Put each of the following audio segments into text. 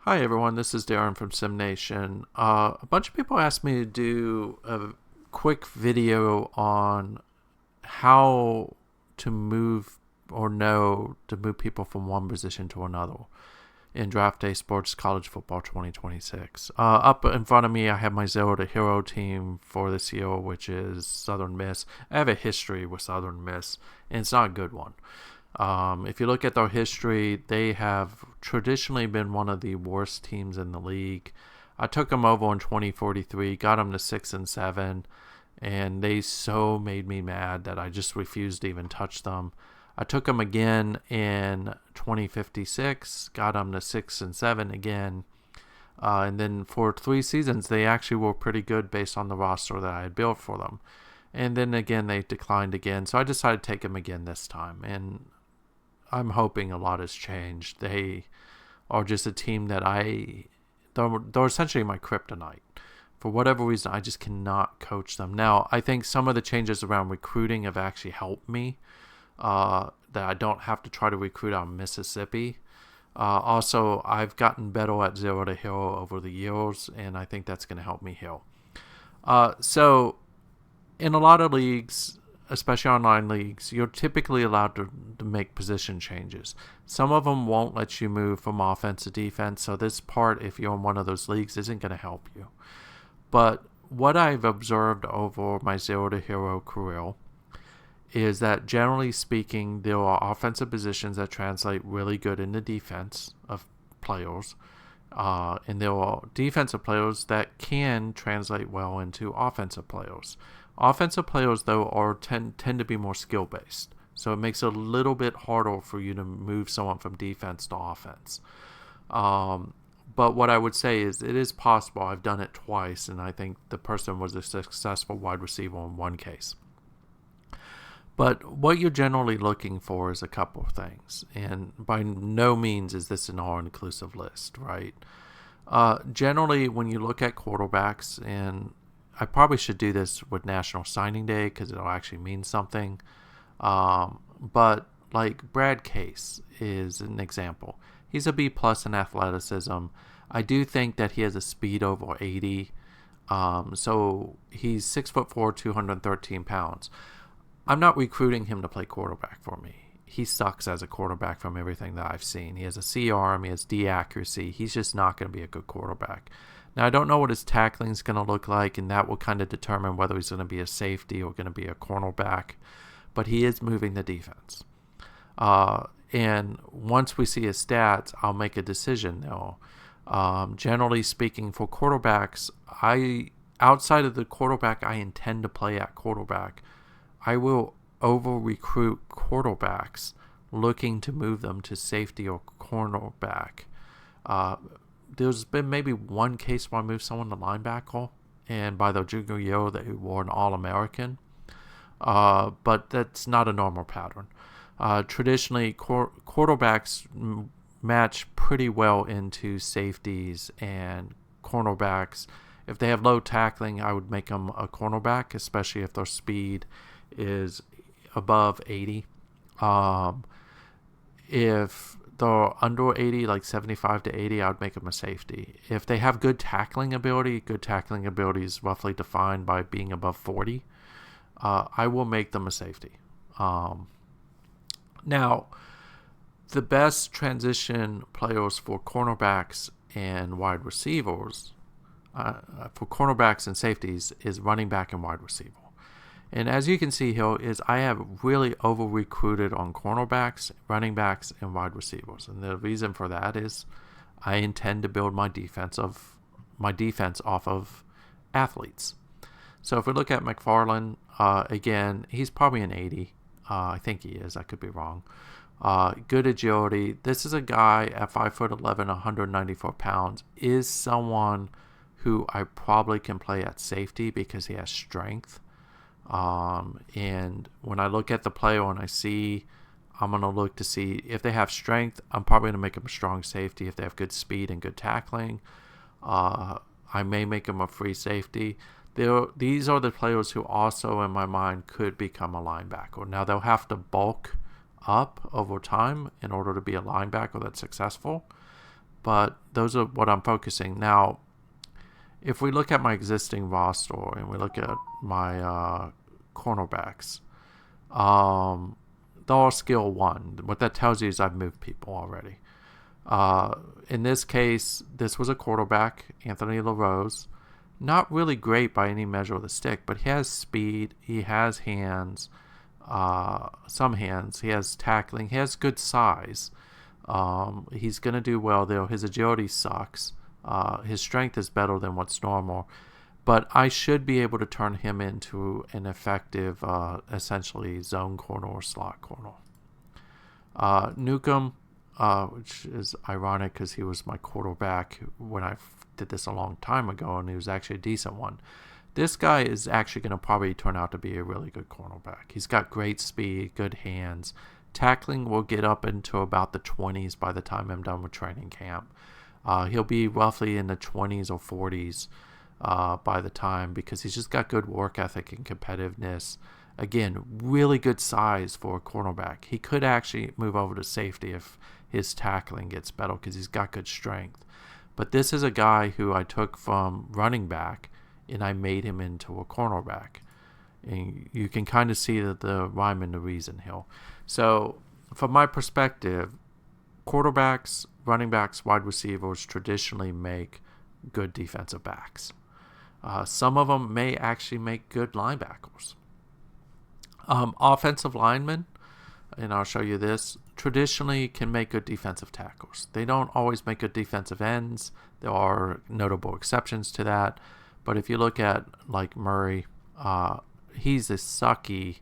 Hi everyone, this is Darren from SimNation. A bunch of people asked me to do a quick video on how to move or know to move people from one position to another in Draft Day Sports College Football 2026. Up in front of me, I have my Zero to Hero team for this year, which is Southern Miss. I have a history with Southern Miss, and it's not a good one. If you look at their history, they have traditionally been one of the worst teams in the league. I took them over in 2043, got them to 6-7, and they so made me mad that I just refused to even touch them. I took them again in 2056, got them to 6-7 again, and then for 3 seasons they actually were pretty good based on the roster that I had built for them. And then again they declined again, so I decided to take them again this time, and I'm hoping a lot has changed. They are just a team that they're essentially my kryptonite. For whatever reason, I just cannot coach them. Now, I think some of the changes around recruiting have actually helped me, that I don't have to try to recruit out of Mississippi. Also, I've gotten better at Zero to Hero over the years, and I think that's going to help me heal. So, in a lot of leagues, especially online leagues, you're typically allowed to make position changes. Some of them won't let you move from offense to defense, so this part, if you're in one of those leagues, isn't going to help you. But what I've observed over my Zero to Hero career is that generally speaking, there are offensive positions that translate really good into defense of players, and there are defensive players that can translate well into offensive players. Offensive players, though, tend to be more skill-based, so it makes it a little bit harder for you to move someone from defense to offense. But what I would say is it is possible. I've done it twice, and I think the person was a successful wide receiver in one case. But what you're generally looking for is a couple of things, and by no means is this an all-inclusive list, right? Generally, when you look at quarterbacks, and I probably should do this with National Signing Day because it'll actually mean something. But like Brad Case is an example. He's a B plus in athleticism. I do think that he has a speed over 80. So he's 6'4", 213 pounds. I'm not recruiting him to play quarterback for me. He sucks as a quarterback from everything that I've seen. He has a C arm. He has D accuracy. He's just not going to be a good quarterback. Now, I don't know what his tackling is going to look like, and that will kind of determine whether he's going to be a safety or going to be a cornerback. But he is moving the defense. And once we see his stats, I'll make a decision now. Generally speaking, for quarterbacks, outside of the quarterback I intend to play at quarterback, I will over-recruit quarterbacks looking to move them to safety or cornerback. There's been maybe one case where I moved someone to linebacker, and by the junior year they were an All-American. But that's not a normal pattern. Traditionally, quarterbacks match pretty well into safeties and cornerbacks. If they have low tackling, I would make them a cornerback, especially if their speed is above 80. If they're under 80, like 75 to 80, I would make them a safety. If they have good tackling ability is roughly defined by being above 40, I will make them a safety. Now, the best transition players for cornerbacks and wide receivers, for cornerbacks and safeties, is running back and wide receiver. And as you can see here, is I have really over-recruited on cornerbacks, running backs, and wide receivers. And the reason for that is I intend to build my defense off of athletes. So if we look at McFarland, again, he's probably an 80. I think he is. I could be wrong. Good agility. This is a guy at 5'11", 194 pounds, is someone who I probably can play at safety because he has strength. And when I look at the player and I'm going to look to see if they have strength, I'm probably going to make them a strong safety. If they have good speed and good tackling, I may make them a free safety. These are the players who also, in my mind, could become a linebacker. Now, they'll have to bulk up over time in order to be a linebacker that's successful. but those are what I'm focusing. Now, if we look at my existing roster and we look at my cornerbacks, they're all skill 1. What that tells you is I've moved people already. In this case, this was a quarterback, Anthony LaRose. Not really great by any measure of the stick, but he has speed, he has hands, some hands, he has tackling, he has good size. He's going to do well there. His agility sucks. His strength is better than what's normal. But I should be able to turn him into an effective, essentially, zone corner or slot corner. Newcomb, which is ironic because he was my quarterback when I did this a long time ago, and he was actually a decent one. This guy is actually going to probably turn out to be a really good cornerback. He's got great speed, good hands. Tackling will get up into about the 20s by the time I'm done with training camp. He'll be roughly in the 20s or 40s by the time, because he's just got good work ethic and competitiveness. Again, really good size for a cornerback. He could actually move over to safety if his tackling gets better because he's got good strength. But this is a guy who I took from running back and I made him into a cornerback. And you can kind of see that the rhyme and the reason here. So from my perspective, quarterbacks, running backs, wide receivers traditionally make good defensive backs. Some of them may actually make good linebackers. Offensive linemen, and I'll show you this, traditionally can make good defensive tackles. They don't always make good defensive ends. There are notable exceptions to that. But if you look at like Murray, he's a sucky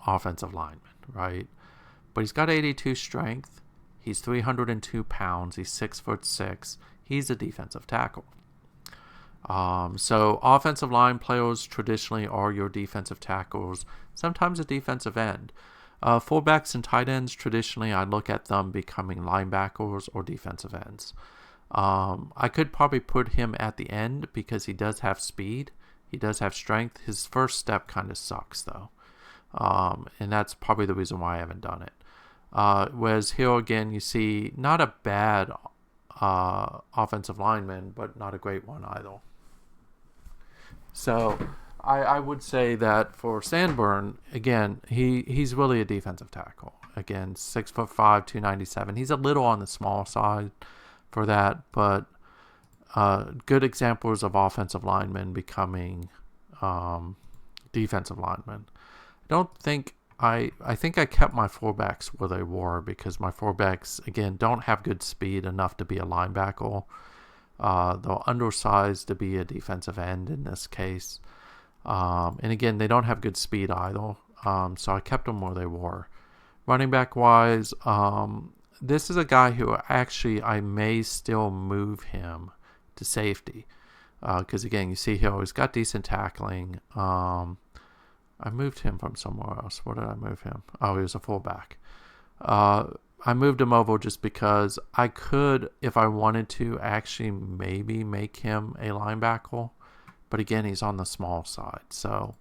offensive lineman, right? But he's got 82 strength. He's 302 pounds. He's 6'6". He's a defensive tackle. So offensive line players traditionally are your defensive tackles, sometimes a defensive end. Fullbacks and tight ends, traditionally I look at them becoming linebackers or defensive ends. I could probably put him at the end because he does have speed. He does have strength. His first step kind of sucks though. And that's probably the reason why I haven't done it. Whereas here again, you see not a bad offensive lineman, but not a great one either. So I would say that for Sanborn, again, he's really a defensive tackle. Again, 6'5", 297. He's a little on the small side for that, but good examples of offensive linemen becoming defensive linemen. I think I kept my fullbacks where they were because my fullbacks, again, don't have good speed enough to be a linebacker. They're undersized to be a defensive end in this case. And again, they don't have good speed either. So I kept them where they were. Running back wise, this is a guy who actually I may still move him to safety. Because again, you see here, he's got decent tackling. I moved him from somewhere else. Where did I move him? Oh, he was a fullback. I moved him over just because I could, if I wanted to, actually maybe make him a linebacker. But again, he's on the small side. So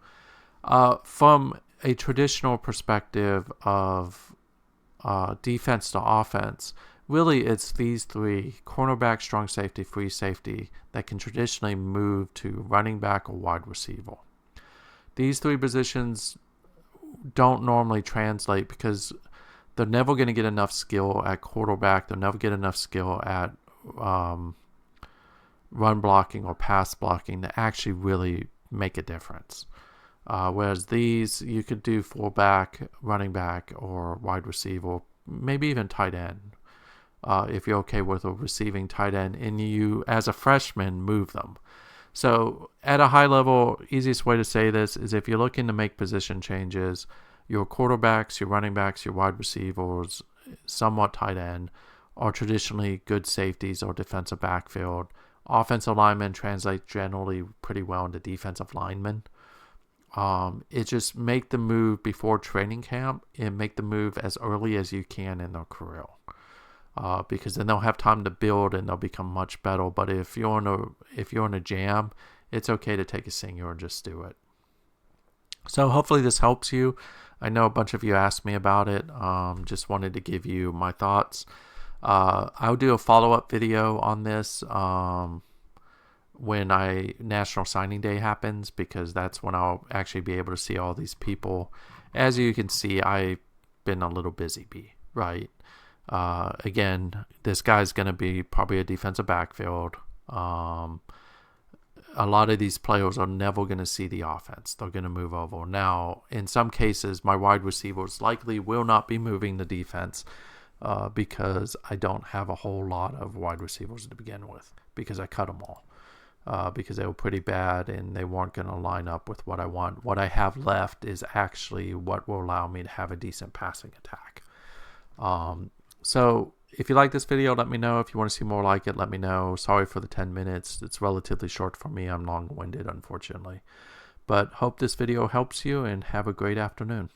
from a traditional perspective of defense to offense, really it's these three, cornerback, strong safety, free safety, that can traditionally move to running back or wide receiver. These three positions don't normally translate because they're never going to get enough skill at quarterback. They'll never get enough skill at run blocking or pass blocking to actually really make a difference. Whereas these, you could do fullback, running back, or wide receiver, maybe even tight end. If you're okay with a receiving tight end, and you, as a freshman, move them. So at a high level, easiest way to say this is if you're looking to make position changes, your quarterbacks, your running backs, your wide receivers, somewhat tight end, are traditionally good safeties or defensive backfield. Offensive linemen translate generally pretty well into defensive linemen. It just make the move before training camp and make the move as early as you can in their career. Because then they'll have time to build and they'll become much better. But if you're in a jam, it's okay to take a senior and just do it. So hopefully this helps you. I know a bunch of you asked me about it. Just wanted to give you my thoughts. I'll do a follow-up video on this when National Signing Day happens, because that's when I'll actually be able to see all these people. As you can see, I've been a little busy bee, right? Again, this guy's going to be probably a defensive backfield. A lot of these players are never going to see the offense. They're going to move over. Now, in some cases, my wide receivers likely will not be moving the defense because I don't have a whole lot of wide receivers to begin with, because I cut them all because they were pretty bad and they weren't going to line up with what I want. What I have left is actually what will allow me to have a decent passing attack. So if you like this video, let me know. If you want to see more like it, let me know. Sorry for the 10 minutes. It's relatively short for me. I'm long-winded, unfortunately. But hope this video helps you, and have a great afternoon.